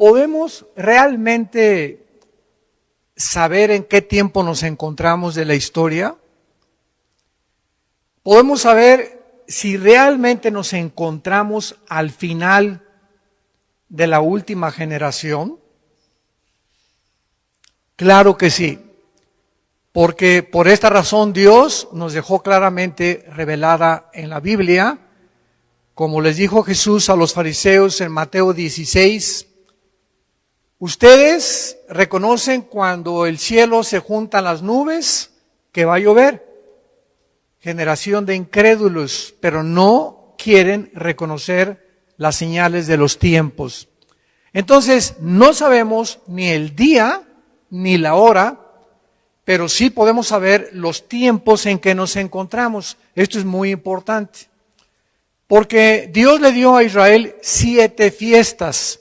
¿podemos realmente saber en qué tiempo nos encontramos de la historia? ¿Podemos saber si realmente nos encontramos al final de la última generación? Claro que sí, porque por esta razón Dios nos dejó claramente revelada en la Biblia, como les dijo Jesús a los fariseos en Mateo 16, ustedes reconocen cuando el cielo se juntan las nubes que va a llover. Generación de incrédulos, pero no quieren reconocer las señales de los tiempos. Entonces, no sabemos ni el día ni la hora, pero sí podemos saber los tiempos en que nos encontramos. Esto es muy importante, porque Dios le dio a Israel 7 fiestas.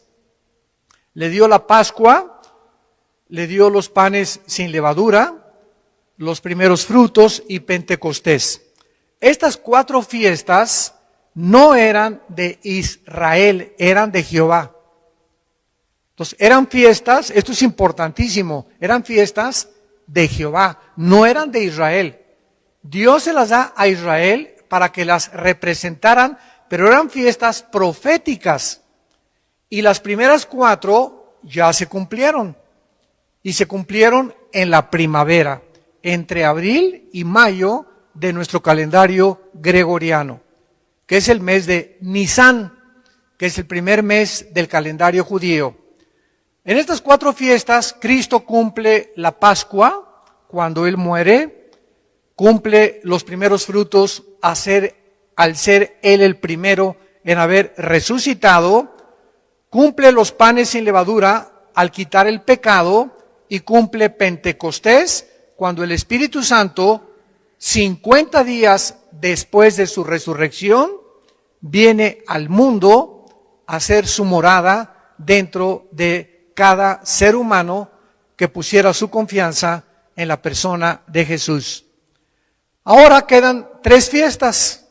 Le dio la Pascua, le dio los panes sin levadura, los primeros frutos y Pentecostés. Estas 4 fiestas no eran de Israel, eran de Jehová. Entonces, eran fiestas, esto es importantísimo, eran fiestas de Jehová, no eran de Israel. Dios se las da a Israel para que las representaran, pero eran fiestas proféticas. Y las primeras 4 ya se cumplieron. Y se cumplieron en la primavera, entre abril y mayo de nuestro calendario gregoriano, que es el mes de Nisán, que es el primer mes del calendario judío. En estas 4 fiestas, Cristo cumple la Pascua, cuando Él muere, cumple los primeros frutos al ser Él el primero en haber resucitado, cumple los panes sin levadura al quitar el pecado y cumple Pentecostés, cuando el Espíritu Santo, 50 días después de su resurrección, viene al mundo a hacer su morada dentro de cada ser humano que pusiera su confianza en la persona de Jesús. Ahora quedan 3 fiestas,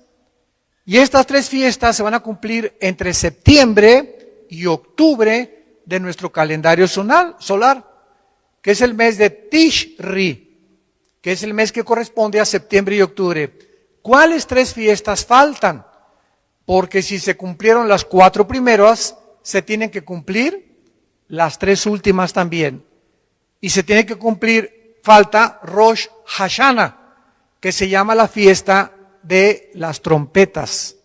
y estas 3 fiestas se van a cumplir entre septiembre y octubre de nuestro calendario solar, que es el mes de Tishri, que es el mes que corresponde a septiembre y octubre. ¿Cuáles 3 fiestas faltan? Porque si se cumplieron las 4 primeras, se tienen que cumplir las 3 últimas también. Y se tiene que cumplir, falta Rosh Hashanah, que se llama la fiesta de las trompetas.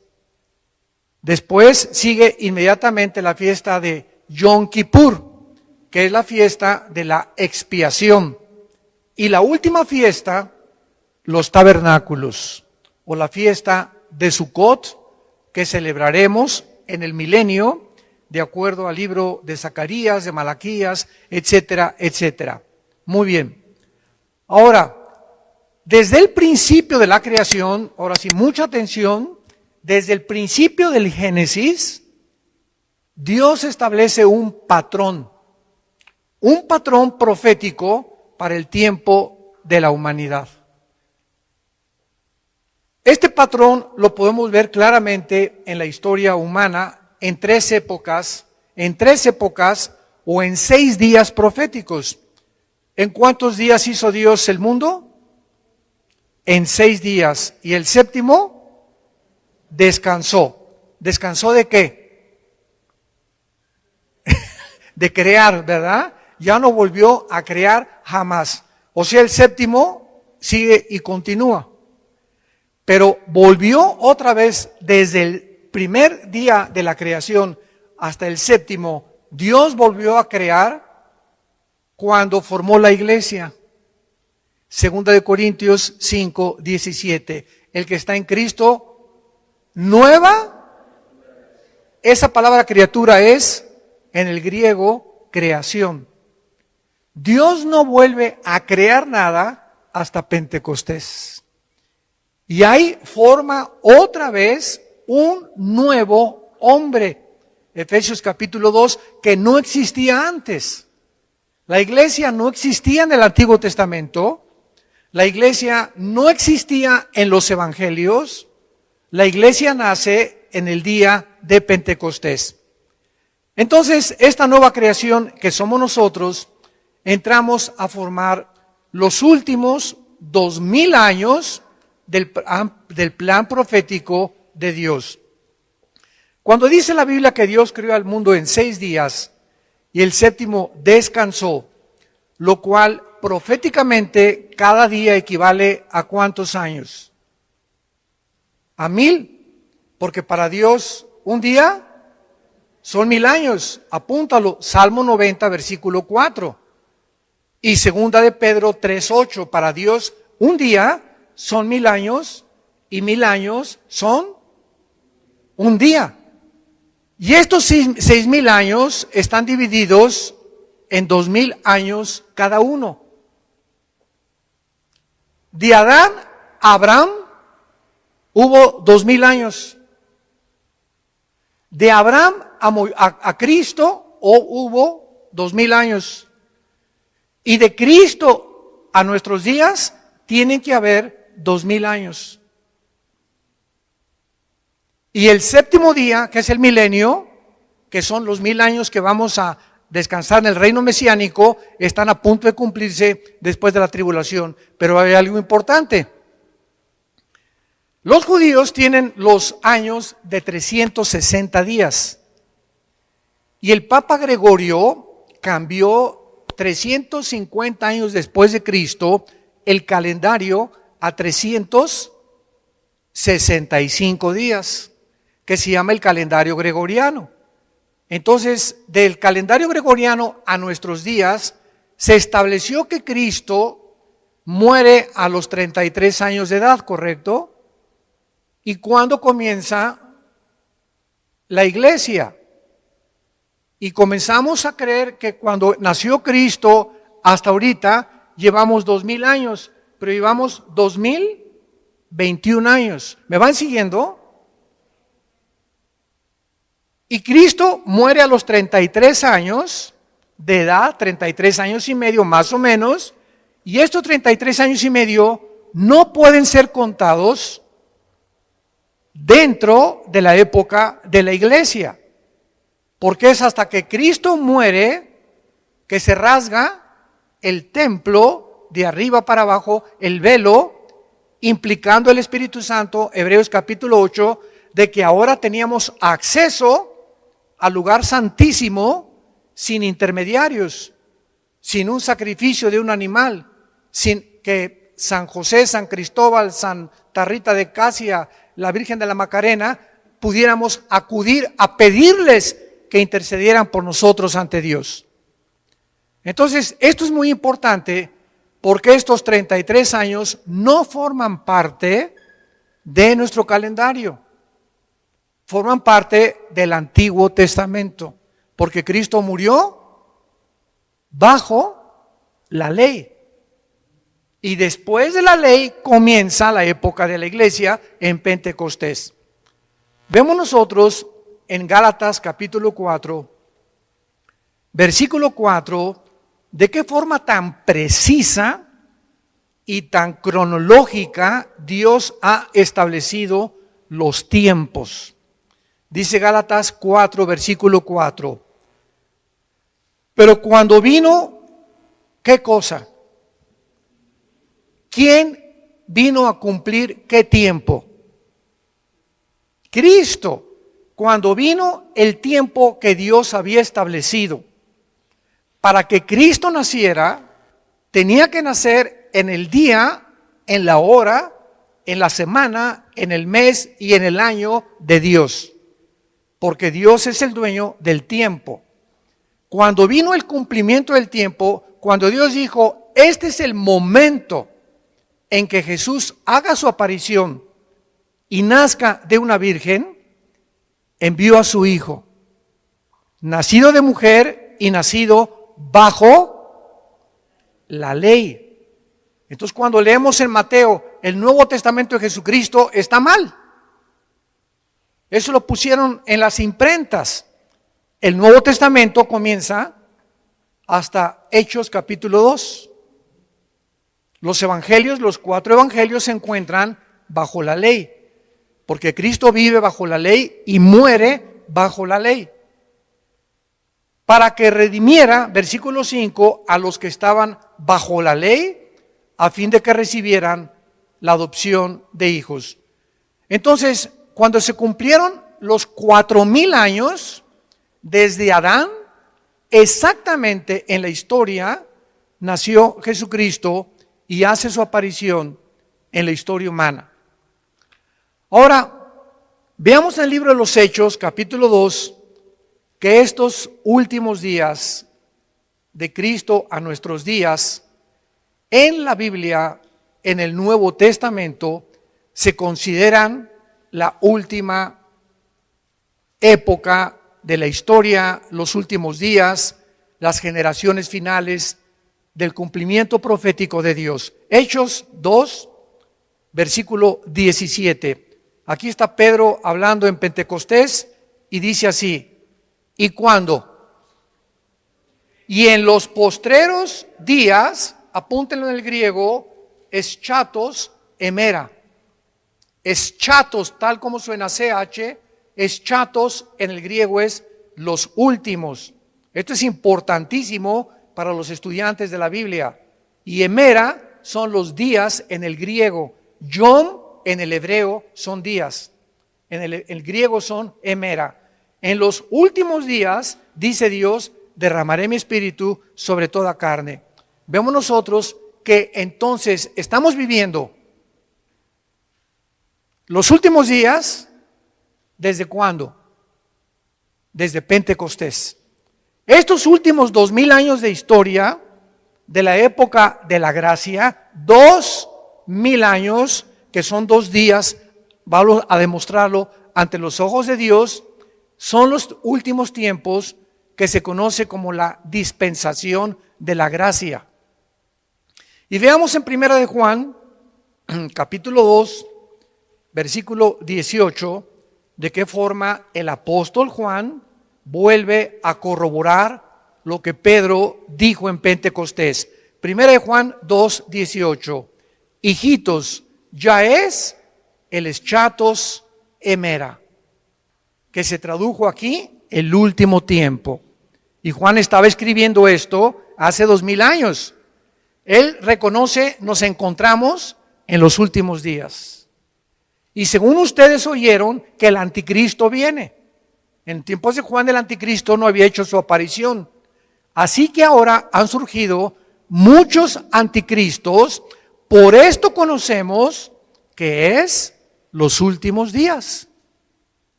Después sigue inmediatamente la fiesta de Yom Kippur, que es la fiesta de la expiación. Y la última fiesta, los tabernáculos, o la fiesta de Sukkot, que celebraremos en el milenio, de acuerdo al libro de Zacarías, de Malaquías, etcétera, etcétera. Muy bien. Ahora, desde el principio de la creación, ahora sí, mucha atención, desde el principio del Génesis, Dios establece un patrón profético para el tiempo de la humanidad. Este patrón lo podemos ver claramente en la historia humana en 3 épocas o en 6 días proféticos. ¿En cuántos días hizo Dios el mundo? En 6 días. ¿Y el séptimo? Descansó. ¿Descansó de qué? De crear, ¿verdad? Ya no volvió a crear jamás. O sea, el séptimo sigue y continúa. Pero volvió otra vez desde el primer día de la creación hasta el séptimo. Dios volvió a crear cuando formó la iglesia. 2 de Corintios 5, 17. El que está en Cristo, nueva. Esa palabra criatura es, en el griego, creación. Dios no vuelve a crear nada hasta Pentecostés. Y ahí forma otra vez un nuevo hombre. Efesios capítulo 2, que no existía antes. La iglesia no existía en el Antiguo Testamento. La iglesia no existía en los evangelios. La iglesia nace en el día de Pentecostés. Entonces, esta nueva creación que somos nosotros, entramos a formar los últimos 2000 años del plan profético de Dios. Cuando dice la Biblia que Dios creó al mundo en 6 días y el séptimo descansó, lo cual proféticamente cada día equivale a ¿cuántos años? A 1000, porque para Dios un día son 1000 años. Apúntalo, Salmo 90, versículo 4. Y segunda de Pedro 3:8, para Dios un día son 1000 años y 1000 años son un día. Y estos 6000 años están divididos en 2000 años cada uno. De Adán a Abraham hubo 2000 años. De Abraham a Cristo hubo 2000 años. Y de Cristo a nuestros días tienen que haber 2000 años. Y el séptimo día, que es el milenio, que son los 1000 años que vamos a descansar en el reino mesiánico, están a punto de cumplirse después de la tribulación. Pero hay algo importante. Los judíos tienen los años de 360 días. Y el Papa Gregorio cambió 350 años después de Cristo el calendario a 365 días, que se llama el calendario gregoriano. Entonces, del calendario gregoriano a nuestros días, se estableció que Cristo muere a los 33 años de edad, ¿correcto? ¿Y cuándo comienza la iglesia? Y comenzamos a creer que cuando nació Cristo hasta ahorita llevamos 2000 años, pero llevamos 2021 años. ¿Me van siguiendo? Y Cristo muere a los 33 años de edad, 33 años y medio más o menos, y estos 33 años y medio no pueden ser contados dentro de la época de la iglesia. Porque es hasta que Cristo muere que se rasga el templo de arriba para abajo, el velo, implicando el Espíritu Santo, Hebreos capítulo 8, de que ahora teníamos acceso al lugar santísimo sin intermediarios, sin un sacrificio de un animal, sin que San José, San Cristóbal, Santa Rita de Casia, la Virgen de la Macarena, pudiéramos acudir a pedirles que intercedieran por nosotros ante Dios. Entonces, esto es muy importante porque estos 33 años no forman parte de nuestro calendario. Forman parte del Antiguo Testamento, porque Cristo murió bajo la ley. Y después de la ley comienza la época de la iglesia en Pentecostés. Vemos nosotros en Gálatas capítulo 4, versículo 4, de qué forma tan precisa y tan cronológica Dios ha establecido los tiempos. Dice Gálatas 4, versículo 4. Pero cuando vino, ¿qué cosa? ¿Quién vino a cumplir qué tiempo? Cristo. Cuando vino el tiempo que Dios había establecido. Para que Cristo naciera, tenía que nacer en el día, en la hora, en la semana, en el mes y en el año de Dios. Porque Dios es el dueño del tiempo. Cuando vino el cumplimiento del tiempo, cuando Dios dijo, este es el momento en que Jesús haga su aparición y nazca de una virgen, envió a su Hijo, nacido de mujer y nacido bajo la ley. Entonces, cuando leemos en Mateo el Nuevo Testamento de Jesucristo, está mal. Eso lo pusieron en las imprentas. El Nuevo Testamento comienza hasta Hechos capítulo 2. Los evangelios, los 4 evangelios se encuentran bajo la ley, porque Cristo vive bajo la ley y muere bajo la ley. para que redimiera, versículo 5, a los que estaban bajo la ley, a fin de que recibieran la adopción de hijos. Entonces, cuando se cumplieron los 4,000 años desde Adán, exactamente en la historia nació Jesucristo y hace su aparición en la historia humana. Ahora, veamos en el libro de los Hechos, capítulo 2, que estos últimos días de Cristo a nuestros días, en la Biblia, en el Nuevo Testamento, se consideran la última época de la historia, los últimos días, las generaciones finales del cumplimiento profético de Dios. Hechos 2, versículo 17. Aquí está Pedro hablando en Pentecostés y dice así: ¿y cuándo? Y en los postreros días, apúntenlo en el griego, eschatos emera. Eschatos, tal como suena CH, eschatos en el griego es los últimos. Esto es importantísimo para los estudiantes de la Biblia. Y emera son los días en el griego. Yom en el hebreo son días. En el griego son emera. En los últimos días, dice Dios, derramaré mi espíritu sobre toda carne. Vemos nosotros que entonces estamos viviendo los últimos días. ¿Desde cuándo? Desde Pentecostés. Estos últimos 2,000 años de historia de la época de la gracia, 2,000 años, que son 2 días, vamos a demostrarlo ante los ojos de Dios, son los últimos tiempos que se conoce como la dispensación de la gracia. Y veamos en 1 de Juan, capítulo 2, versículo 18, de qué forma el apóstol Juan vuelve a corroborar lo que Pedro dijo en Pentecostés. 1 de Juan 2, 18. Hijitos, ya es el eschatos emera, que se tradujo aquí el último tiempo. Y Juan estaba escribiendo esto hace 2,000 años. Él reconoce, nos encontramos en los últimos días. Y según ustedes oyeron que el anticristo viene. En tiempos de Juan el anticristo no había hecho su aparición. Así que ahora han surgido muchos anticristos. Por esto conocemos que es los últimos días.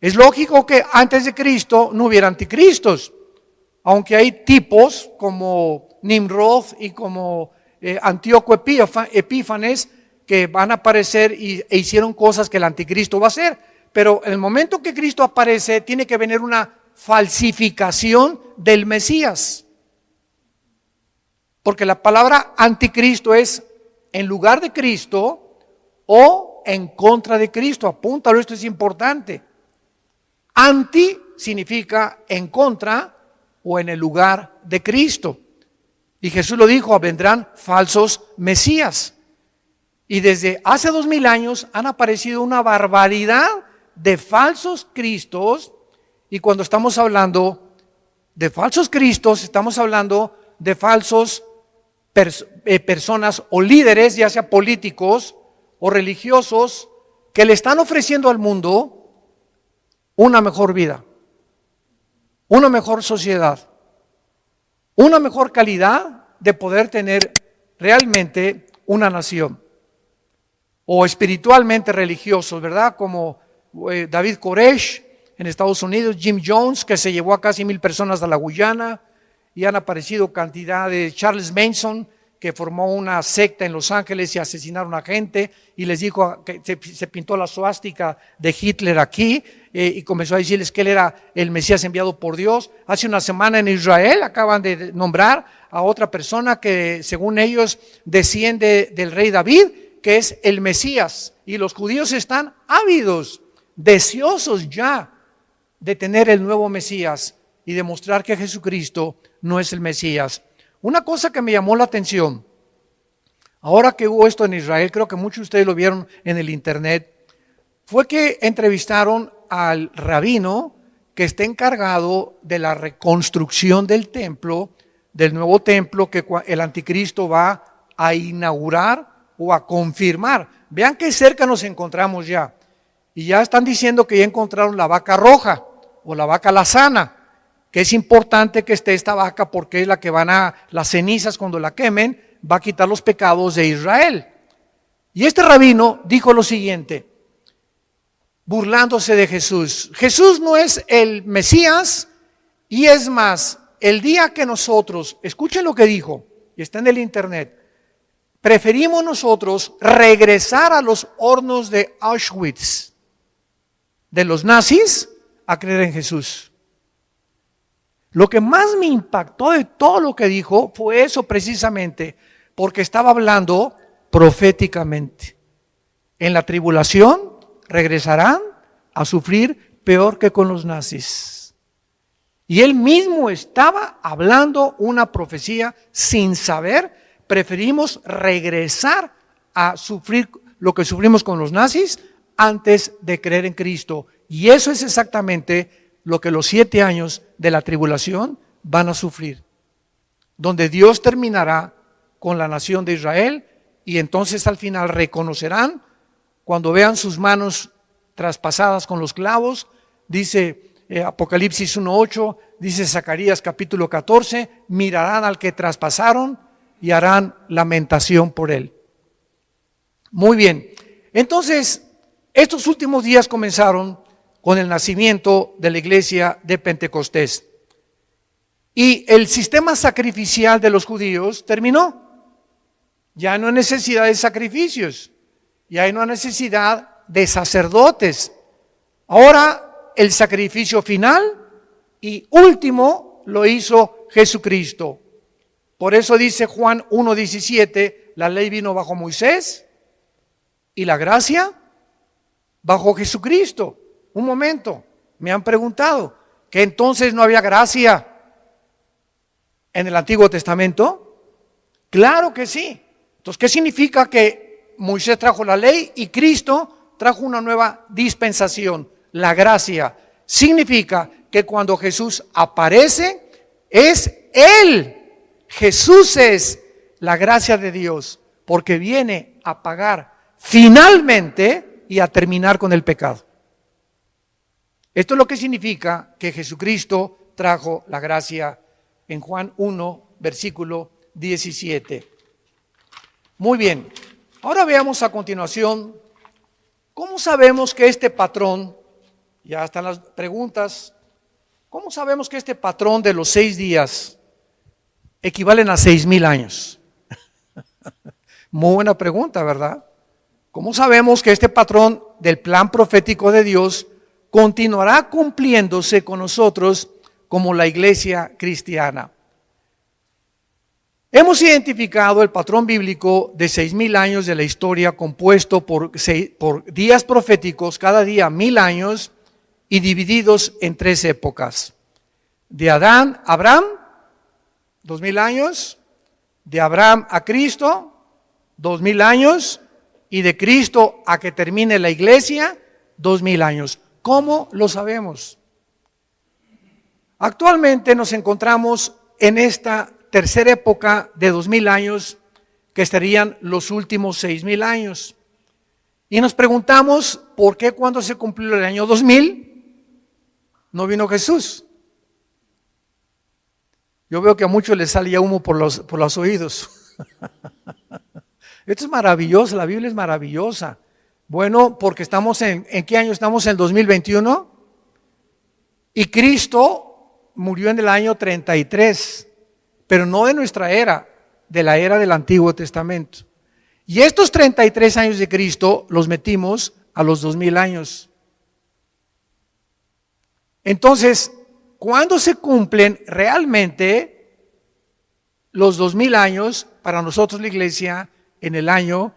Es lógico que antes de Cristo no hubiera anticristos, aunque hay tipos como Nimrod y como Antíoco Epífanes que van a aparecer e hicieron cosas que el anticristo va a hacer. Pero en el momento que Cristo aparece, tiene que venir una falsificación del Mesías. Porque la palabra anticristo es en lugar de Cristo o en contra de Cristo. Apúntalo, esto es importante. Anti significa en contra o en el lugar de Cristo. Y Jesús lo dijo, vendrán falsos mesías. Y desde hace 2,000 años han aparecido una barbaridad de falsos cristos. Y cuando estamos hablando de falsos cristos, estamos hablando de falsos personas o líderes, ya sea políticos o religiosos, que le están ofreciendo al mundo una mejor vida, una mejor sociedad, una mejor calidad de poder tener realmente una nación. O espiritualmente religiosos, ¿verdad? Como David Koresh en Estados Unidos, Jim Jones, que se llevó a casi 1,000 personas a la Guyana, y han aparecido cantidad de Charles Manson, que formó una secta en Los Ángeles y asesinaron a gente, y les dijo que se pintó la suástica de Hitler aquí, y comenzó a decirles que él era el Mesías enviado por Dios. Hace una semana en Israel acaban de nombrar a otra persona que según ellos desciende del rey David, que es el Mesías, y los judíos están ávidos, deseosos ya de tener el nuevo Mesías y demostrar que Jesucristo no es el Mesías. Una cosa que me llamó la atención, ahora que hubo esto en Israel, creo que muchos de ustedes lo vieron en el internet, fue que entrevistaron al rabino que está encargado de la reconstrucción del templo, del nuevo templo que el anticristo va a inaugurar o a confirmar. Vean qué cerca nos encontramos ya. Y ya están diciendo que ya encontraron la vaca roja o la vaca lazana, que es importante que esté esta vaca porque es la que las cenizas cuando la quemen, va a quitar los pecados de Israel. Y este rabino dijo lo siguiente, burlándose de Jesús. Jesús no es el Mesías, y es más, el día que nosotros, escuchen lo que dijo, y está en el internet, preferimos nosotros regresar a los hornos de Auschwitz de los nazis a creer en Jesús. Lo que más me impactó de todo lo que dijo fue eso precisamente, porque estaba hablando proféticamente. En la tribulación regresarán a sufrir peor que con los nazis. Y él mismo estaba hablando una profecía sin saber. Preferimos regresar a sufrir lo que sufrimos con los nazis antes de creer en Cristo. Y eso es exactamente lo que los 7 años de la tribulación van a sufrir, donde Dios terminará con la nación de Israel, y entonces al final reconocerán, cuando vean sus manos traspasadas con los clavos, dice Apocalipsis 1:8, dice Zacarías capítulo 14, mirarán al que traspasaron y harán lamentación por él. Muy bien, entonces estos últimos días comenzaron con el nacimiento de la iglesia de Pentecostés. Y el sistema sacrificial de los judíos terminó. Ya no hay necesidad de sacrificios, ya no hay necesidad de sacerdotes. Ahora el sacrificio final y último lo hizo Jesucristo. Por eso dice Juan 1:17, la ley vino bajo Moisés y la gracia bajo Jesucristo. Un momento, me han preguntado, ¿que entonces no había gracia en el Antiguo Testamento? Claro que sí. Entonces, ¿qué significa que Moisés trajo la ley y Cristo trajo una nueva dispensación? La gracia significa que cuando Jesús aparece, es Él. Jesús es la gracia de Dios, porque viene a pagar finalmente y a terminar con el pecado. Esto es lo que significa que Jesucristo trajo la gracia en Juan 1, versículo 17. Muy bien, ahora veamos a continuación, ¿cómo sabemos que este patrón, ya están las preguntas, cómo sabemos que este patrón de los 6 días equivalen a 6,000 años? Muy buena pregunta, ¿verdad? ¿Cómo sabemos que este patrón del plan profético de Dios continuará cumpliéndose con nosotros como la iglesia cristiana? Hemos identificado el patrón bíblico de 6,000 años de la historia, compuesto por días proféticos, cada día 1,000 años, y divididos en 3 épocas. De Adán a Abraham, 2,000 años. De Abraham a Cristo, 2,000 años. Y de Cristo a que termine la iglesia, 2,000 años. ¿Cómo lo sabemos? Actualmente nos encontramos en esta tercera época de 2,000 años, que estarían los últimos 6,000 años. Y nos preguntamos, ¿por qué cuando se cumplió el año 2000 no vino Jesús? Yo veo que a muchos les salía humo por los oídos. Esto es maravilloso, la Biblia es maravillosa. Bueno, porque estamos ¿en qué año estamos? En el 2021. Y Cristo murió en el año 33, pero no de nuestra era, de la era del Antiguo Testamento. Y estos 33 años de Cristo los metimos a los 2,000 años. Entonces, ¿cuándo se cumplen realmente los 2,000 años para nosotros la iglesia? En el año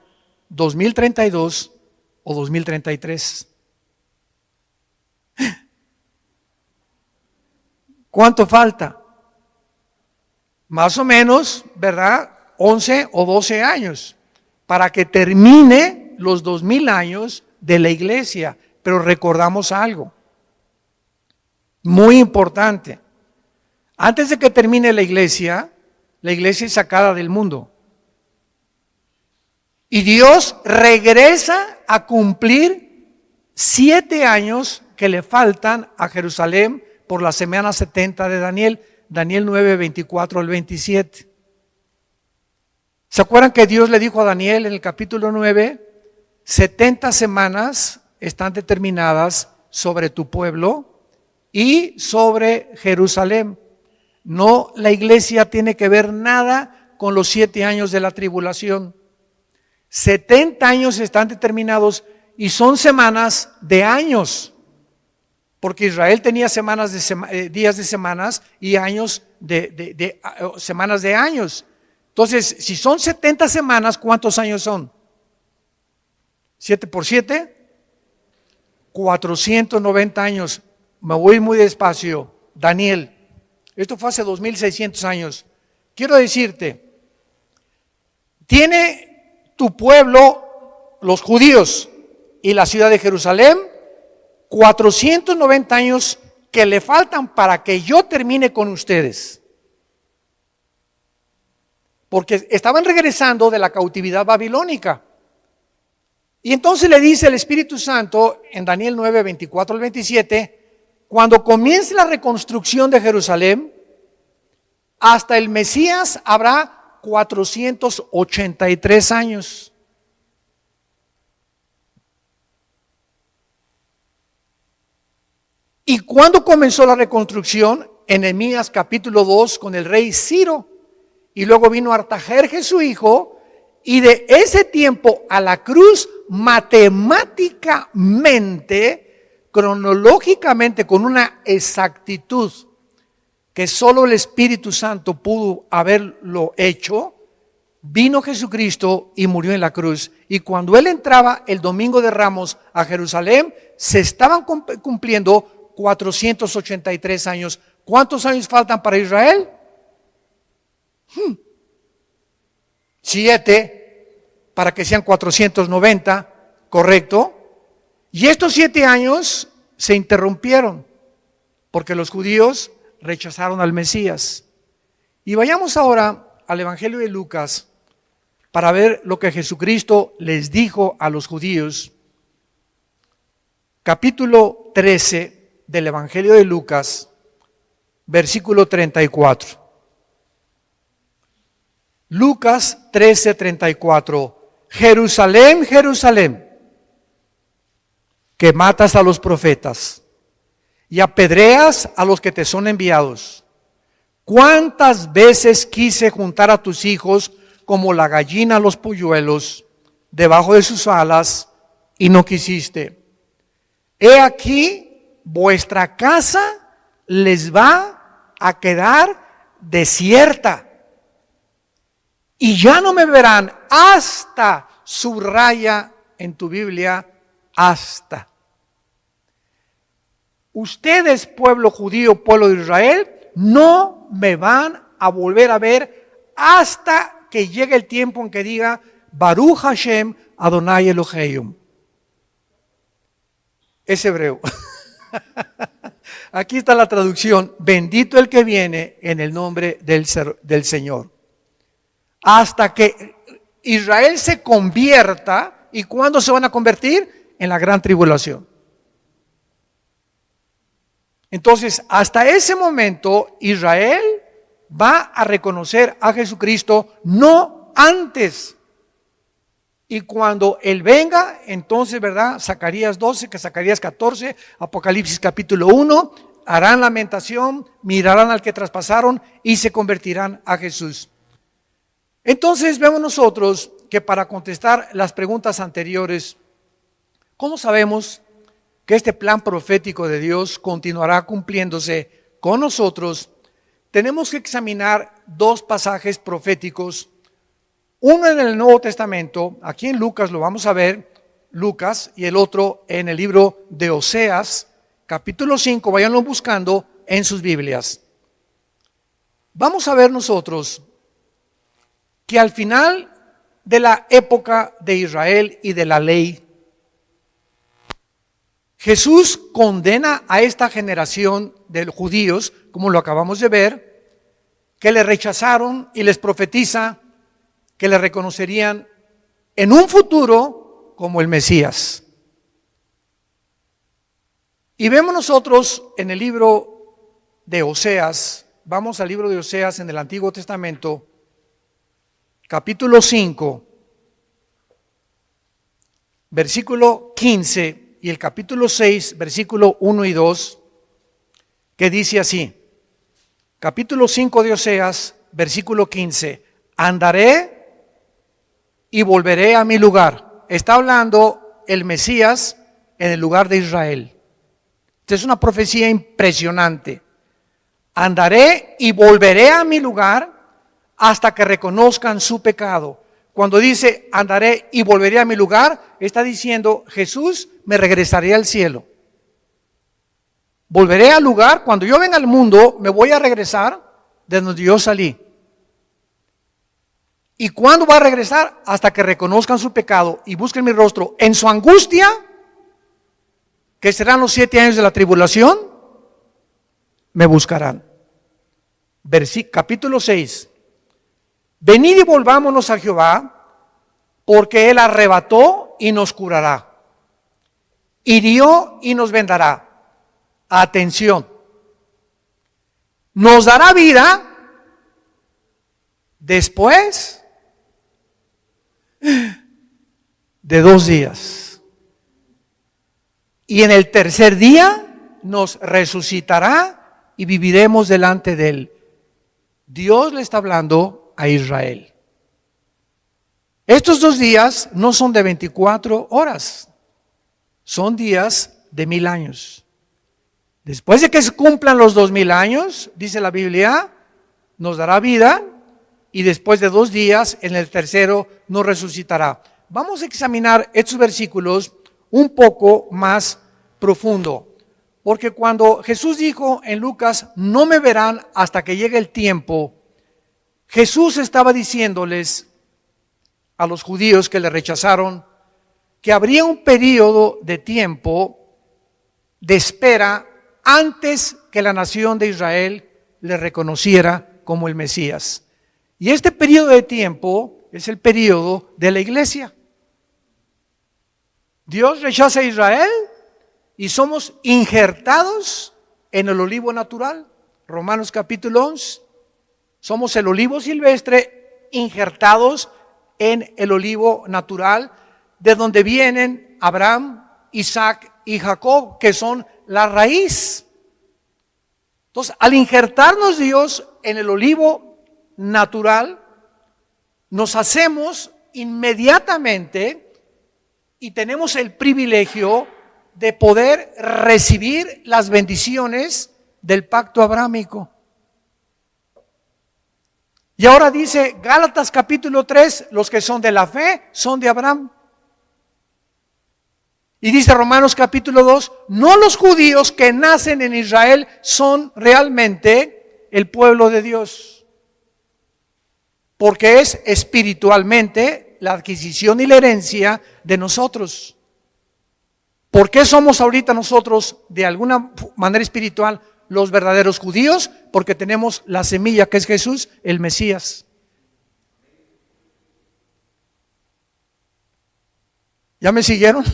2032 o 2033. ¿Cuánto falta? Más o menos, ¿verdad? 11 o 12 años para que termine los 2,000 años de la iglesia. Pero recordamos algo. Muy importante. Antes de que termine la iglesia es sacada del mundo. Y Dios regresa a cumplir 7 años que le faltan a Jerusalén por la semana 70 de Daniel. Daniel 9, 24 al 27. ¿Se acuerdan que Dios le dijo a Daniel en el capítulo 9? 70 semanas están determinadas sobre tu pueblo y sobre Jerusalén. No, la iglesia tiene que ver nada con los 7 años de la tribulación. 70 años están determinados y son semanas de años. Porque Israel tenía días de semanas y años semanas de años. Entonces, si son 70 semanas, ¿cuántos años son? 7 por 7, 490 años. Me voy muy despacio. Daniel, esto fue hace 2600 años. Quiero decirte, tiene tu pueblo, los judíos y la ciudad de Jerusalén, 490 años que le faltan para que yo termine con ustedes. Porque estaban regresando de la cautividad babilónica. Y entonces le dice el Espíritu Santo en Daniel 9, 24 al 27, cuando comience la reconstrucción de Jerusalén, hasta el Mesías habrá 483 años. ¿Y cuándo comenzó la reconstrucción? En Nehemías capítulo 2 con el rey Ciro. Y luego vino Artajerjes su hijo. Y de ese tiempo a la cruz, matemáticamente, cronológicamente, con una exactitud que solo el Espíritu Santo pudo haberlo hecho, vino Jesucristo y murió en la cruz. Y cuando Él entraba el domingo de Ramos a Jerusalén, se estaban cumpliendo 483 años. ¿Cuántos años faltan para Israel? 7, para que sean 490, ¿correcto? Y estos 7 años se interrumpieron porque los judíos rechazaron al Mesías. Y vayamos ahora al Evangelio de Lucas para ver lo que Jesucristo les dijo a los judíos. Capítulo 13 del Evangelio de Lucas, versículo 34. Lucas 13, 34. Jerusalén, Jerusalén, que matas a los profetas y apedreas a los que te son enviados. ¿Cuántas veces quise juntar a tus hijos como la gallina a los polluelos debajo de sus alas y no quisiste? He aquí, vuestra casa les va a quedar desierta y ya no me verán hasta, subraya en tu Biblia, hasta. Ustedes, pueblo judío, pueblo de Israel, no me van a volver a ver hasta que llegue el tiempo en que diga Baruch Hashem Adonai Elohim. Es hebreo. Aquí está la traducción: bendito el que viene en el nombre del Señor. Hasta que Israel se convierta. ¿Y cuándo se van a convertir? En la gran tribulación. Entonces, hasta ese momento, Israel va a reconocer a Jesucristo, no antes. Y cuando Él venga, entonces, ¿verdad? Zacarías 12, que Zacarías 14, Apocalipsis capítulo 1, harán lamentación, mirarán al que traspasaron y se convertirán a Jesús. Entonces vemos nosotros que para contestar las preguntas anteriores, ¿cómo sabemos que este plan profético de Dios continuará cumpliéndose con nosotros? Tenemos que examinar 2 pasajes proféticos. Uno en el Nuevo Testamento, aquí en Lucas lo vamos a ver, Lucas, y el otro en el libro de Oseas, capítulo 5, váyanlo buscando en sus Biblias. Vamos a ver nosotros que al final de la época de Israel y de la ley, Jesús condena a esta generación de judíos, como lo acabamos de ver, que le rechazaron, y les profetiza que le reconocerían en un futuro como el Mesías. Y vemos nosotros en el libro de Oseas, vamos al libro de Oseas en el Antiguo Testamento, capítulo 5, versículo 15, y el capítulo 6, versículo 1 y 2, que dice así, capítulo 5 de Oseas, versículo 15, andaré y volveré a mi lugar. Está hablando el Mesías en el lugar de Israel. Esta es una profecía impresionante. Andaré y volveré a mi lugar hasta que reconozcan su pecado. Cuando dice andaré y volveré a mi lugar, está diciendo Jesús, me regresaré al cielo. Volveré al lugar, cuando yo venga al mundo, me voy a regresar de donde yo salí. ¿Y cuándo va a regresar? Hasta que reconozcan su pecado y busquen mi rostro en su angustia, que serán los 7 años de la tribulación, me buscarán. Capítulo 6. Venid y volvámonos a Jehová, porque Él arrebató y nos curará, hirió y nos vendará. Atención, nos dará vida después de 2 días. Y en el tercer día nos resucitará y viviremos delante de Él. Dios le está hablando a Israel. Estos 2 días no son de 24 horas, son días de 1000 años. Después de que se cumplan los 2000 años, dice la Biblia, nos dará vida y después de 2 días, en el tercero, nos resucitará. Vamos a examinar estos versículos un poco más profundo, porque cuando Jesús dijo en Lucas, no me verán hasta que llegue el tiempo, Jesús estaba diciéndoles a los judíos que le rechazaron que habría un periodo de tiempo de espera antes que la nación de Israel le reconociera como el Mesías. Y este periodo de tiempo es el periodo de la iglesia. Dios rechaza a Israel y somos injertados en el olivo natural. Romanos capítulo 11. Somos el olivo silvestre injertados en el olivo natural, de donde vienen Abraham, Isaac y Jacob, que son la raíz. Entonces, al injertarnos Dios en el olivo natural, nos hacemos inmediatamente y tenemos el privilegio de poder recibir las bendiciones del pacto abrámico. Y ahora dice Gálatas capítulo 3, los que son de la fe son de Abraham. Y dice Romanos capítulo 2, no los judíos que nacen en Israel son realmente el pueblo de Dios, porque es espiritualmente la adquisición y la herencia de nosotros. ¿Por qué somos ahorita nosotros de alguna manera espiritual los verdaderos judíos? Porque tenemos la semilla que es Jesús, el Mesías. ¿Ya me siguieron?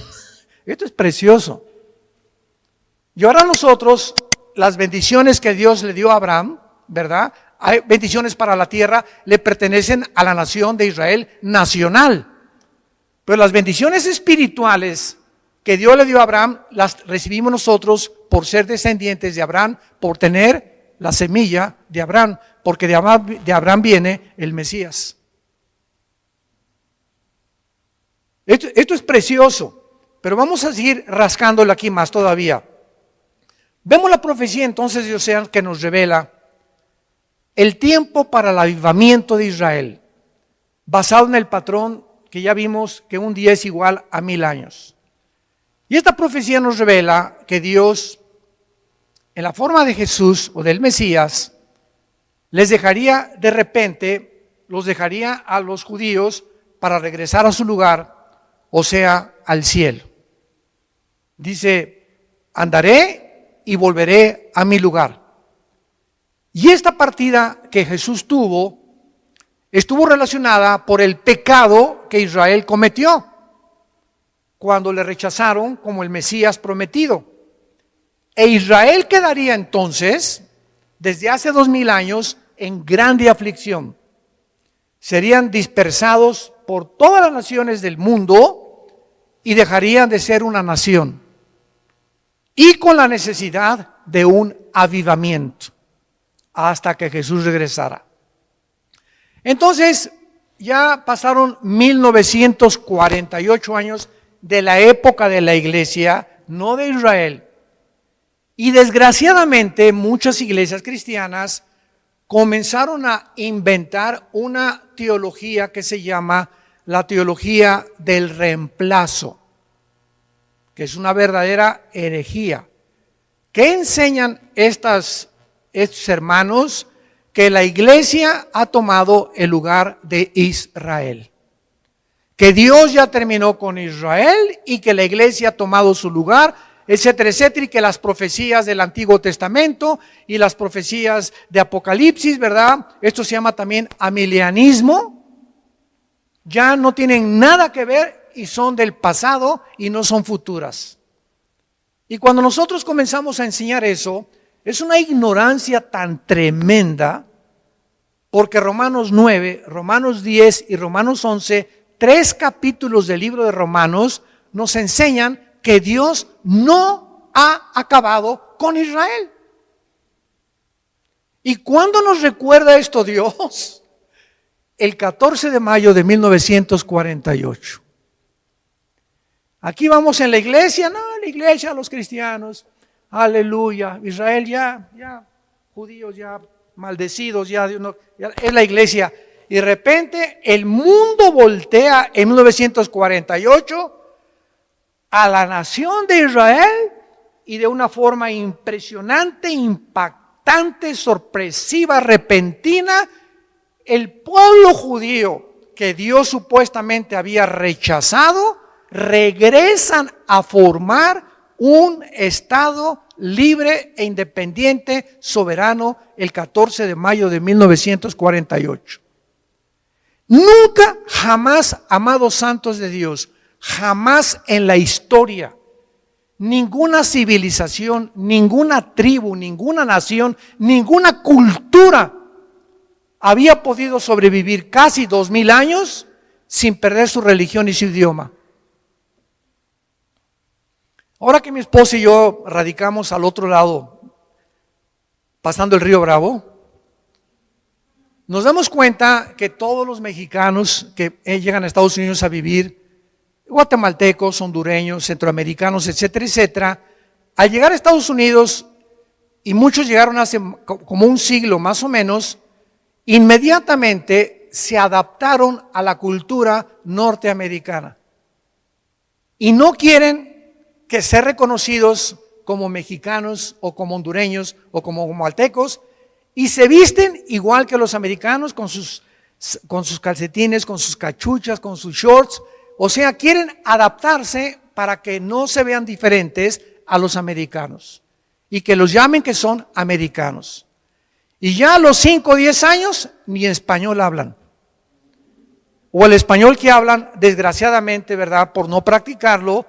Esto es precioso. Y ahora nosotros, las bendiciones que Dios le dio a Abraham, ¿verdad? Hay bendiciones para la tierra, le pertenecen a la nación de Israel nacional. Pero las bendiciones espirituales que Dios le dio a Abraham, las recibimos nosotros por ser descendientes de Abraham, por tener la semilla de Abraham, porque de Abraham viene el Mesías. Esto es precioso. Pero vamos a seguir rascándolo aquí más todavía. Vemos la profecía entonces de Oseas que nos revela el tiempo para el avivamiento de Israel, basado en el patrón que ya vimos que un día es igual a 1000 años. Y esta profecía nos revela que Dios, en la forma de Jesús o del Mesías, les dejaría de repente, los dejaría a los judíos para regresar a su lugar, o sea, al cielo. Dice andaré y volveré a mi lugar. Y esta partida que Jesús tuvo estuvo relacionada por el pecado que Israel cometió cuando le rechazaron como el Mesías prometido. E Israel quedaría entonces, desde hace 2000 años, en grande aflicción. Serían dispersados por todas las naciones del mundo y dejarían de ser una nación. Y con la necesidad de un avivamiento hasta que Jesús regresara. Entonces, ya pasaron 1948 años de la época de la iglesia, no de Israel. Y desgraciadamente muchas iglesias cristianas comenzaron a inventar una teología que se llama la teología del reemplazo, que es una verdadera herejía. ¿Qué enseñan estos hermanos? Que la iglesia ha tomado el lugar de Israel, que Dios ya terminó con Israel y que la iglesia ha tomado su lugar, etcétera, etcétera, y que las profecías del Antiguo Testamento y las profecías de Apocalipsis, ¿verdad? Esto se llama también amilianismo, ya no tienen nada que ver y son del pasado y no son futuras. Y cuando nosotros comenzamos a enseñar eso, es una ignorancia tan tremenda, porque Romanos 9, Romanos 10 y Romanos 11, 3 capítulos del libro de Romanos, nos enseñan que Dios no ha acabado con Israel. ¿Y cuándo nos recuerda esto Dios? El 14 de mayo de 1948. Aquí vamos en la iglesia, los cristianos, aleluya, Israel ya, judíos ya maldecidos, ya es la iglesia. Y de repente el mundo voltea en 1948 a la nación de Israel y de una forma impresionante, impactante, sorpresiva, repentina, el pueblo judío que Dios supuestamente había rechazado, regresan a formar un Estado libre e independiente, soberano, el 14 de mayo de 1948. Nunca, jamás, amados santos de Dios, jamás en la historia, ninguna civilización, ninguna tribu, ninguna nación, ninguna cultura había podido sobrevivir casi 2000 años sin perder su religión y su idioma. Ahora que mi esposa y yo radicamos al otro lado, pasando el río Bravo, nos damos cuenta que todos los mexicanos que llegan a Estados Unidos a vivir, guatemaltecos, hondureños, centroamericanos, etcétera, etcétera, al llegar a Estados Unidos, y muchos llegaron hace como un siglo más o menos, inmediatamente se adaptaron a la cultura norteamericana. Y no quieren que ser reconocidos como mexicanos o como hondureños o como guatemaltecos, y se visten igual que los americanos con sus calcetines, con sus cachuchas, con sus shorts. O sea, quieren adaptarse para que no se vean diferentes a los americanos y que los llamen que son americanos. Y ya a los 5 o 10 años ni español hablan. O el español que hablan, desgraciadamente, ¿verdad? Por no practicarlo,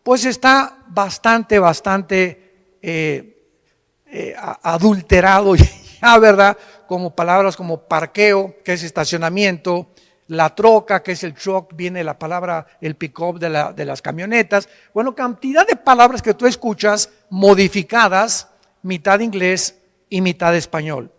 pues está bastante adulterado ya, ¿verdad? Como palabras como parqueo, que es estacionamiento, la troca, que es el truck, viene la palabra, el pick-up de las camionetas. Bueno, cantidad de palabras que tú escuchas modificadas, mitad inglés y mitad español.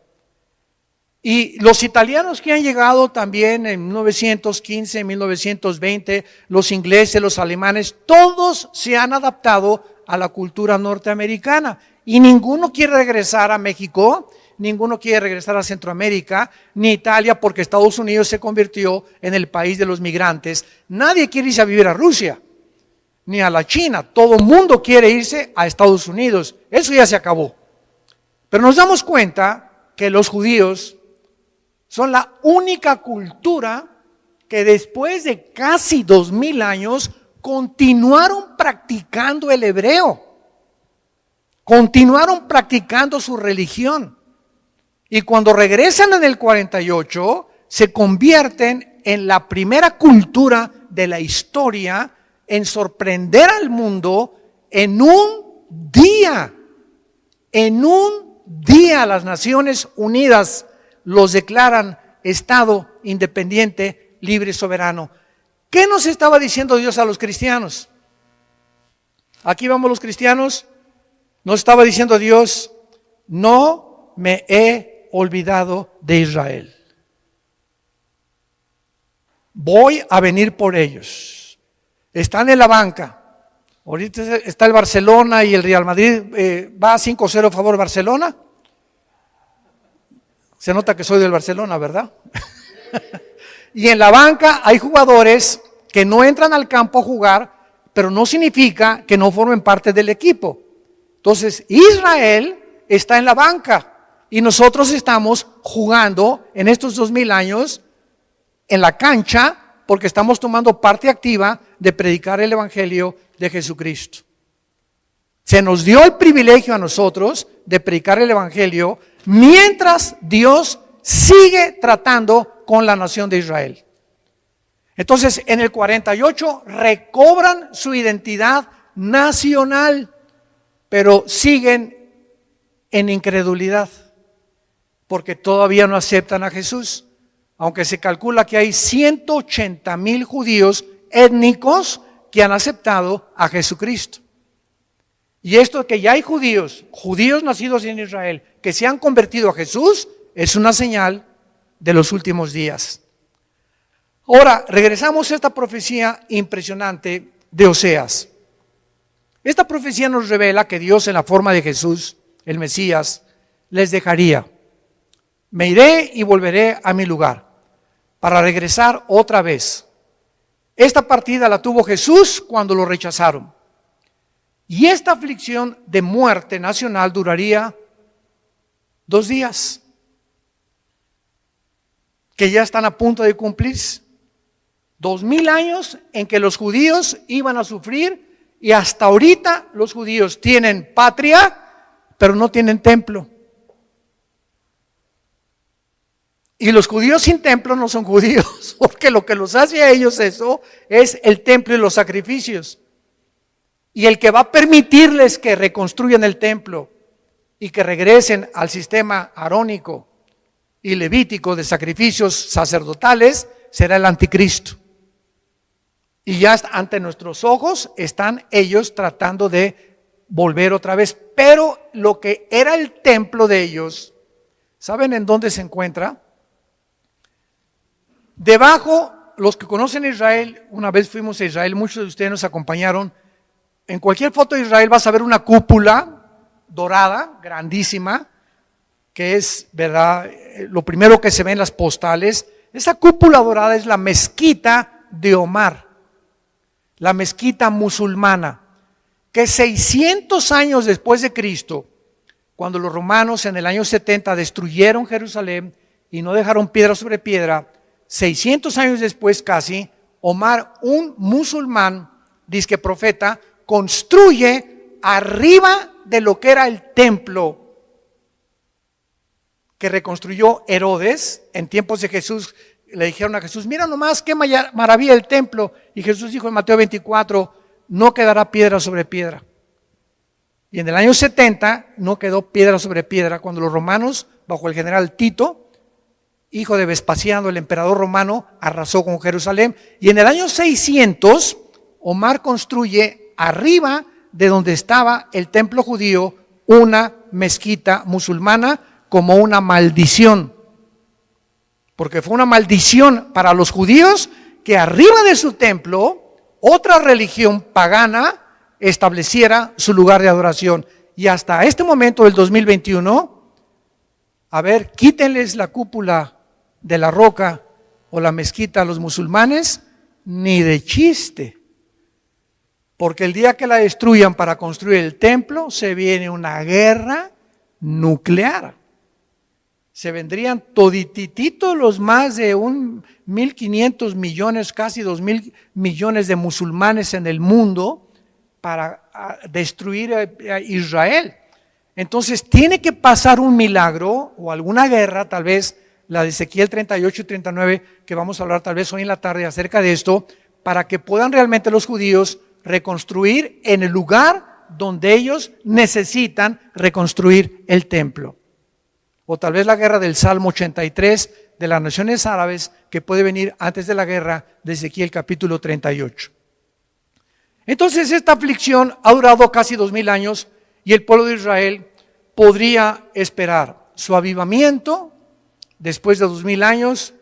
Y los italianos que han llegado también en 1915, 1920, los ingleses, los alemanes, todos se han adaptado a la cultura norteamericana. Y ninguno quiere regresar a México, ninguno quiere regresar a Centroamérica, ni Italia, porque Estados Unidos se convirtió en el país de los migrantes. Nadie quiere irse a vivir a Rusia, ni a la China. Todo el mundo quiere irse a Estados Unidos. Eso ya se acabó. Pero nos damos cuenta que los judíos son la única cultura que después de casi 2000 años continuaron practicando el hebreo. continuaron practicando su religión. Y cuando regresan en el 48, se convierten en la primera cultura de la historia en sorprender al mundo en un día. En un día las Naciones Unidas los declaran Estado independiente, libre y soberano. ¿Qué nos estaba diciendo Dios a los cristianos? Aquí vamos los cristianos. Nos estaba diciendo Dios: no me he olvidado de Israel. Voy a venir por ellos. Están en la banca. Ahorita está el Barcelona y el Real Madrid. Va 5-0 a favor Barcelona. Se nota que soy del Barcelona, ¿verdad? Y en la banca hay jugadores que no entran al campo a jugar, pero no significa que no formen parte del equipo. Entonces, Israel está en la banca y nosotros estamos jugando en estos 2000 años en la cancha porque estamos tomando parte activa de predicar el Evangelio de Jesucristo. Se nos dio el privilegio a nosotros de predicar el Evangelio mientras Dios sigue tratando con la nación de Israel. Entonces, en el 48 recobran su identidad nacional, pero siguen en incredulidad, porque todavía no aceptan a Jesús, aunque se calcula que hay 180,000 judíos étnicos que han aceptado a Jesucristo. Y esto que ya hay judíos nacidos en Israel, que se han convertido a Jesús, es una señal de los últimos días. Ahora, regresamos a esta profecía impresionante de Oseas. Esta profecía nos revela que Dios, en la forma de Jesús, el Mesías, les dejaría. Me iré y volveré a mi lugar para regresar otra vez. Esta partida la tuvo Jesús cuando lo rechazaron. Y esta aflicción de muerte nacional duraría 2 días, que ya están a punto de cumplirse. 2000 años en que los judíos iban a sufrir, y hasta ahorita los judíos tienen patria, pero no tienen templo. Y los judíos sin templo no son judíos, porque lo que los hace a ellos eso es el templo y los sacrificios. Y el que va a permitirles que reconstruyan el templo y que regresen al sistema arónico y levítico de sacrificios sacerdotales será el anticristo. Y ya ante nuestros ojos están ellos tratando de volver otra vez. Pero lo que era el templo de ellos, ¿saben en dónde se encuentra? Debajo, los que conocen Israel, una vez fuimos a Israel, muchos de ustedes nos acompañaron. En cualquier foto de Israel vas a ver una cúpula dorada, grandísima, que es, ¿verdad?, lo primero que se ve en las postales. Esa cúpula dorada es la mezquita de Omar, la mezquita musulmana, que 600 años después de Cristo, cuando los romanos en el año 70 destruyeron Jerusalén y no dejaron piedra sobre piedra, 600 años después casi, Omar, un musulmán, dizque profeta, construye arriba de lo que era el templo que reconstruyó Herodes en tiempos de Jesús. Le dijeron a Jesús: mira nomás qué maravilla el templo. Y Jesús dijo en Mateo 24: no quedará piedra sobre piedra. Y en el año 70 no quedó piedra sobre piedra, cuando los romanos, bajo el general Tito, hijo de Vespasiano, el emperador romano, arrasó con Jerusalén. Y en el año 600, Omar construye arriba de donde estaba el templo judío una mezquita musulmana, como una maldición. Porque fue una maldición para los judíos que arriba de su templo otra religión pagana estableciera su lugar de adoración. Y hasta este momento del 2021, a ver, quítenles la cúpula de la roca o la mezquita a los musulmanes, ni de chiste. Porque el día que la destruyan para construir el templo, se viene una guerra nuclear. Se vendrían toditititos los más de 1.500 millones, casi 2.000 millones de musulmanes en el mundo para destruir a Israel. Entonces tiene que pasar un milagro o alguna guerra, tal vez la de Ezequiel 38 y 39, que vamos a hablar tal vez hoy en la tarde acerca de esto, para que puedan realmente los judíos reconstruir en el lugar donde ellos necesitan reconstruir el templo. O tal vez la guerra del Salmo 83 de las naciones árabes, que puede venir antes de la guerra de Ezequiel capítulo 38. Entonces esta aflicción ha durado casi 2000 años y el pueblo de Israel podría esperar su avivamiento después de 2000 años,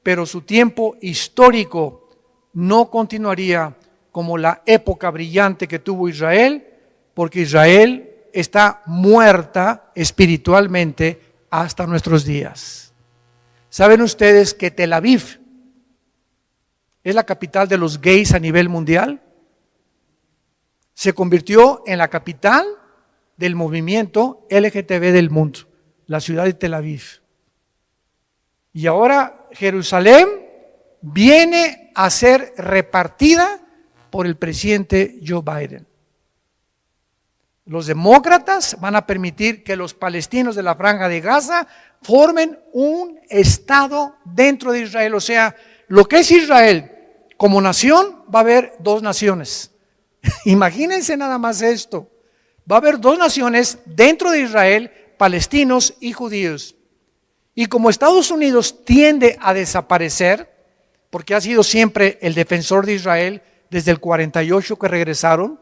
pero su tiempo histórico no continuaría como la época brillante que tuvo Israel, porque Israel está muerta espiritualmente hasta nuestros días. ¿Saben ustedes que Tel Aviv es la capital de los gays a nivel mundial? Se convirtió en la capital del movimiento LGTB del mundo, la ciudad de Tel Aviv. Y ahora Jerusalén viene a ser repartida por el presidente Joe Biden. Los demócratas van a permitir que los palestinos de la Franja de Gaza formen un estado dentro de Israel. O sea, lo que es Israel como nación, va a haber dos naciones. Imagínense nada más esto. Va a haber dos naciones dentro de Israel, palestinos y judíos. Y como Estados Unidos tiende a desaparecer, porque ha sido siempre el defensor de Israel desde el 48 que regresaron,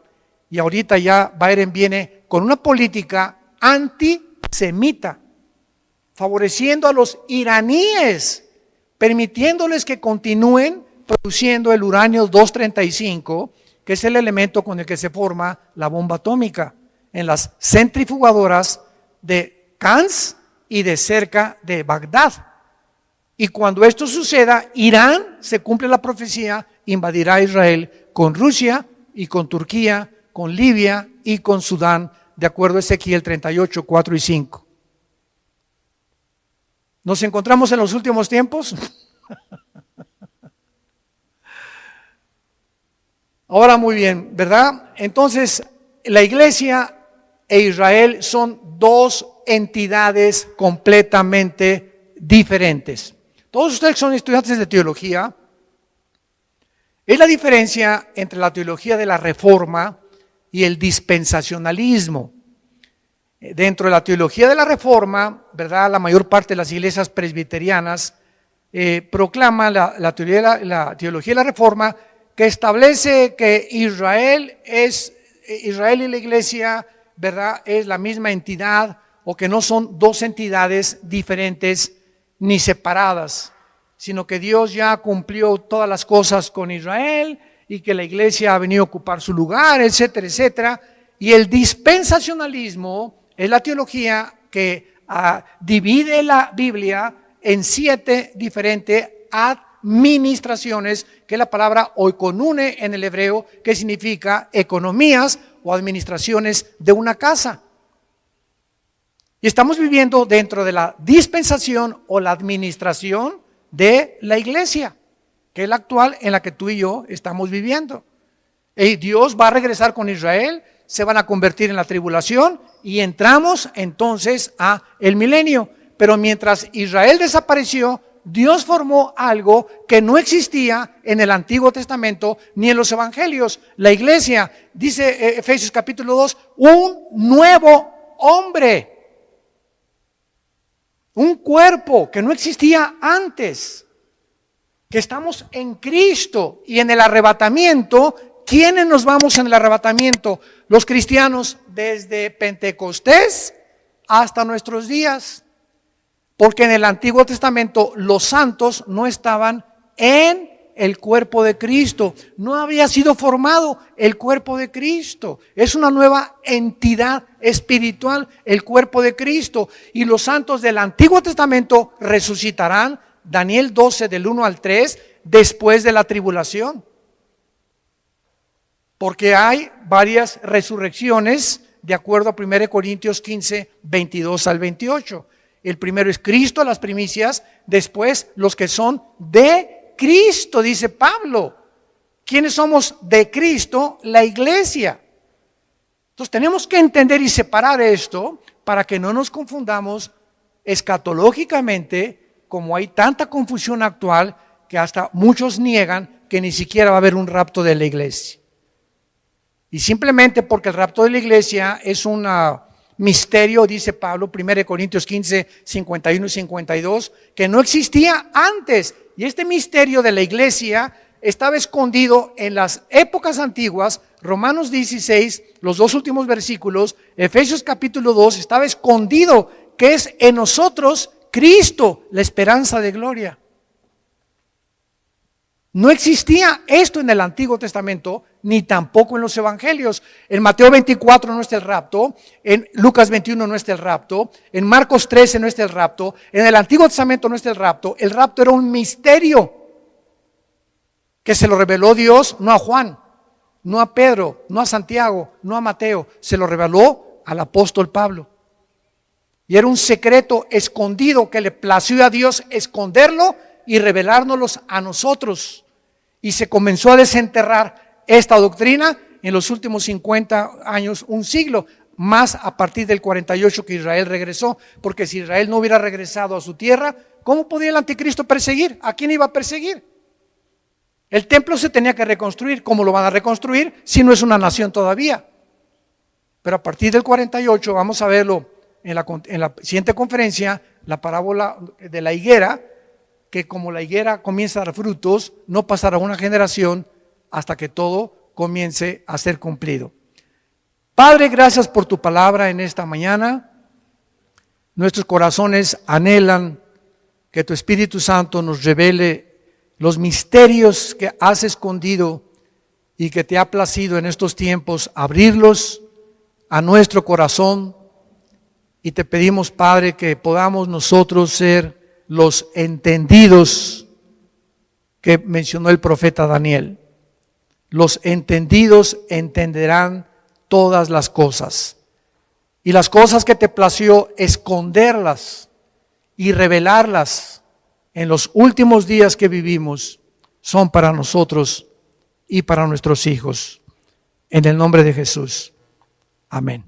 y ahorita ya Biden viene con una política antisemita, favoreciendo a los iraníes, permitiéndoles que continúen produciendo el uranio 235, que es el elemento con el que se forma la bomba atómica, en las centrifugadoras de Cannes y de cerca de Bagdad. Y cuando esto suceda, Irán, se cumple la profecía, invadirá Israel con Rusia y con Turquía, con Libia y con Sudán, de acuerdo a Ezequiel 38, 4 y 5. ¿Nos encontramos en los últimos tiempos? Ahora muy bien, ¿verdad? Entonces, la iglesia e Israel son dos entidades completamente diferentes. Todos ustedes que son estudiantes de teología, es la diferencia entre la teología de la Reforma y el dispensacionalismo. Dentro de la teología de la Reforma, ¿verdad?, la mayor parte de las iglesias presbiterianas proclama la teología de la Reforma, que establece que Israel y la iglesia, ¿verdad?, es la misma entidad, o que no son dos entidades diferentes ni separadas, sino que Dios ya cumplió todas las cosas con Israel y que la iglesia ha venido a ocupar su lugar, etcétera, etcétera. Y el dispensacionalismo es la teología que divide la Biblia en 7 diferentes administraciones, que es la palabra oikonune en el hebreo, que significa economías o administraciones de una casa. Y estamos viviendo dentro de la dispensación o la administración de la iglesia, que es la actual en la que tú y yo estamos viviendo. Y Dios va a regresar con Israel, se van a convertir en la tribulación y entramos entonces a el milenio. Pero mientras Israel desapareció, Dios formó algo que no existía en el Antiguo Testamento ni en los Evangelios. La iglesia, dice Efesios capítulo 2, un nuevo hombre. Un cuerpo que no existía antes, que estamos en Cristo. Y en el arrebatamiento, ¿quiénes nos vamos en el arrebatamiento? Los cristianos desde Pentecostés hasta nuestros días. Porque en el Antiguo Testamento los santos no estaban en el cuerpo de Cristo. No había sido formado el cuerpo de Cristo. Es una nueva entidad espiritual, el cuerpo de Cristo. Y los santos del Antiguo Testamento resucitarán, Daniel 12 del 1 al 3, después de la tribulación. Porque hay varias resurrecciones de acuerdo a 1 Corintios 15, 22 al 28. El primero es Cristo, las primicias, después los que son de Cristo, dice Pablo. ¿Quiénes somos de Cristo? La iglesia. Entonces tenemos que entender y separar esto para que no nos confundamos escatológicamente, como hay tanta confusión actual que hasta muchos niegan que ni siquiera va a haber un rapto de la iglesia. Y simplemente porque el rapto de la iglesia es un misterio, dice Pablo, 1 Corintios 15, 51 y 52, que no existía antes. Y este misterio de la iglesia estaba escondido en las épocas antiguas. Romanos 16, los dos últimos versículos, Efesios capítulo 2, estaba escondido, que es en nosotros Cristo, la esperanza de gloria. No existía esto en el Antiguo Testamento, ni tampoco en los Evangelios. En Mateo 24 no está el rapto, en Lucas 21 no está el rapto, en Marcos 13 no está el rapto, en el Antiguo Testamento no está el rapto. El rapto era un misterio que se lo reveló Dios, no a Juan, no a Pedro, no a Santiago, no a Mateo, se lo reveló al apóstol Pablo. Y era un secreto escondido que le plació a Dios esconderlo y revelárnoslos a nosotros. Y se comenzó a desenterrar esta doctrina en los últimos 50 años, un siglo, más a partir del 48 que Israel regresó, porque si Israel no hubiera regresado a su tierra, ¿cómo podía el anticristo perseguir? ¿A quién iba a perseguir? El templo se tenía que reconstruir. ¿Cómo lo van a reconstruir si no es una nación todavía? Pero a partir del 48, vamos a verlo en la siguiente conferencia, la parábola de la higuera, que como la higuera comienza a dar frutos, no pasará una generación hasta que todo comience a ser cumplido. Padre, gracias por tu palabra en esta mañana. Nuestros corazones anhelan que tu Espíritu Santo nos revele los misterios que has escondido y que te ha placido en estos tiempos abrirlos a nuestro corazón. Y te pedimos, Padre, que podamos nosotros ser los entendidos que mencionó el profeta Daniel. Los entendidos entenderán todas las cosas. Y las cosas que te plació esconderlas y revelarlas en los últimos días que vivimos son para nosotros y para nuestros hijos. En el nombre de Jesús. Amén.